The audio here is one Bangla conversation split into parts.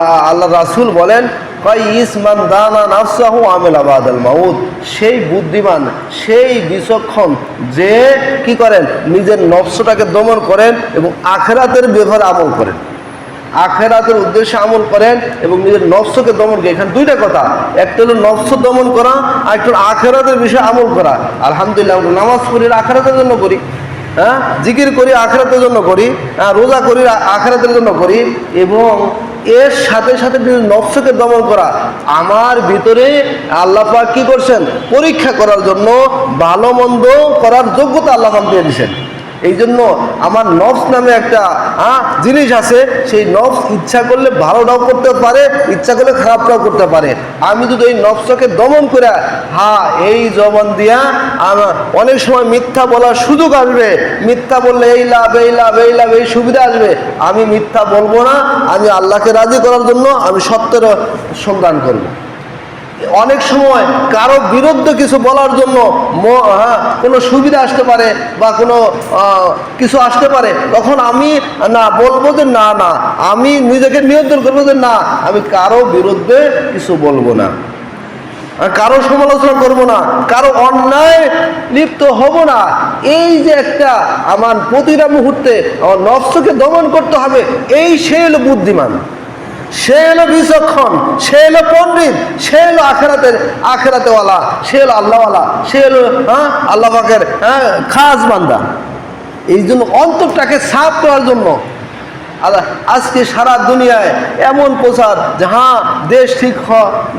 আল্লাহ রাসূল বলেন ইসমান দানা নাফসাহু আমিলা বাদাল মাউত, সেই বুদ্ধিমান সেই বিচক্ষণ যে কি করেন নিজের নফসটাকে দমন করেন এবং আখিরাতের ব্যাপারে আমল করেন, আখিরাতের উদ্দেশ্যে আমল করেন এবং নিজের নফসকে দমন করেন। এখানে দুইটা কথা, একটা হলো নফস দমন করা আর একটা আখিরাতের বিষয়ে আমল করা। আলহামদুলিল্লাহ নামাজ পড়ি আখিরাতের জন্য করি, হ্যাঁ জিকির করি আখিরাতের জন্য করি, রোজা করি আখিরাতের জন্য করি, এবং এর সাথে সাথে নফসকে দমন করা আমার ভিতরে আল্লাহ পাক কি করছেন পরীক্ষা করার জন্য, ভালো মন্দ করার যোগ্যতা আল্লাহ পাক দিয়ে দিয়েছেন। এই জন্য আমার নফস নামে একটা জিনিস আছে, সেই নফস ইচ্ছা করলে ভালোটাও করতে পারে, ইচ্ছা করলে খারাপটাও করতে পারে। আমি যদি এই নফসকে দমন করে এই জবান দিয়া আমার অনেক সময় মিথ্যা বলার সুযোগ আসবে, মিথ্যা বললে এই লাভ এই লাভ এই লাভ এই সুবিধা আসবে, আমি মিথ্যা বলবো না, আমি আল্লাহকে রাজি করার জন্য আমি সত্যের সন্ধান করব। অনেক সময় কারো বিরুদ্ধে কিছু বলার জন্য কোনো সুবিধা আসতে পারে বা কোনো কিছু আসতে পারে, তখন আমি না বলবো যে না না, আমি নিজেকে নিয়ন্ত্রণ করবো যে না, আমি কারো বিরুদ্ধে কিছু বলবো না, কারো সমালোচনা করবো না, কারো অন্যায় লিপ্ত হব না। এই যে একটা আমার প্রতিটা মুহূর্তে আমার নফসকে দমন করতে হবে, এই সে হলো বুদ্ধিমান, সে হলো বিচক্ষণ, সে হলো পণ্ডিত, সে হলো আখেরাতেওয়ালা, সে হলো আল্লাহওয়ালা, সে হলো আল্লাহ পাকের খাস বান্দা। এই জন্য অন্তরটাকে সাফ করার জন্য আজকে সারা দুনিয়ায় এমন প্রচার যে দেশ ঠিক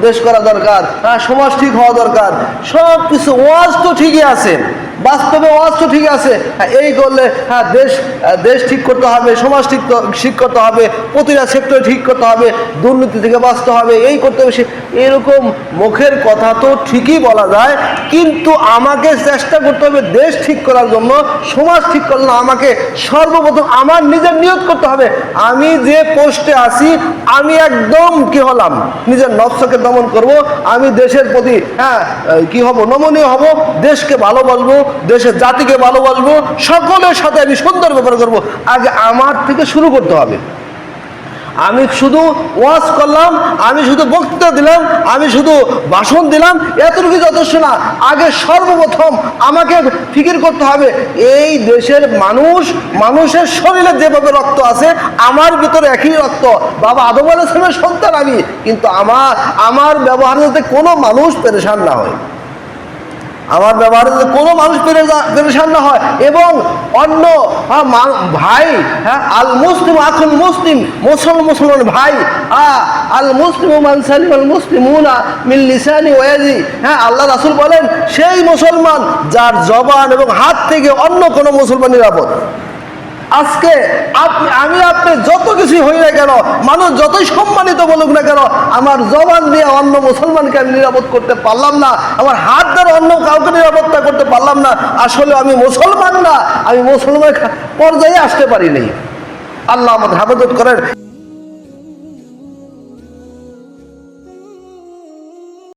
দেশ করা দরকার, সমাজ ঠিক হওয়া দরকার, সব কিছু ওয়াজ তো ঠিকই আছে, বাস্তবে ওয়াজ তো ঠিক আছে, এই করলে দেশ ঠিক করতে হবে, সমাজ ঠিক করতে হবে, প্রতিটা সেক্টরে ঠিক করতে হবে, দুর্নীতি থেকে বাঁচতে হবে, এই করতে হবে, এরকম মুখের কথা তো ঠিকই বলা যায়, কিন্তু আমাকে চেষ্টা করতে হবে দেশ ঠিক করার জন্য, সমাজ ঠিক করার জন্য আমাকে সর্বপ্রথম আমার নিজের নিয়ত করতে হবে। আমি যে পোস্টে আছি আমি একদম কি হলাম, নিজের নফসকে দমন করব, আমি দেশের প্রতি কি হব, নমনীয় হব, দেশকে ভালোবাসবো, দেশের জাতিকে ভালোবাসবো, সকলের সাথে আমি সুন্দর ব্যবহার করবো। আগে আমার থেকে শুরু করতে হবে। আমি শুধু ওয়াজ করলাম, আমি শুধু বক্তৃতা দিলাম, আমি শুধু ভাষণ দিলাম, এতটুকু যথেষ্ট না। আগে সর্বপ্রথম আমাকে ফিকির করতে হবে এই দেশের মানুষের শরীরে যেভাবে রক্ত আছে আমার ভিতরে একই রক্ত, বাবা আদম আলাইহিস সালামের সন্তান আমি, কিন্তু আমার ব্যবহার যাতে কোনো মানুষ পেরেশান না হয়, আমার ব্যবহারে যদি কোনো মানুষ পেরেশান না হয়, এবং অন্য ভাই আল মুসলিম আখুল মুসলিম, মুসলমান ভাই আল মুসলিম মান সালিম আল মুসলিমুনা মিন লিসানি ওয়া ইয়াদি, আল্লাহ রাসূল বলেন সেই মুসলমান যার জবান এবং হাত থেকে অন্য কোনো মুসলমান নিরাপদ। আজকে আমি আপনি যত কিছু হই না কেন, মানুষ যতই সম্মানিত বলুক না কেন, আমার জবান দিয়ে অন্য মুসলমানকে আমি নিরাপদ করতে পারলাম না, আমার হাত দ্বারা অন্য কাউকে নিরাপত্তা করতে পারলাম না, আসলে আমি মুসলমান না, আমি মুসলমান পর্যায়ে আসতে পারিনি। আল্লাহ আমাদের হেফাজত করেন।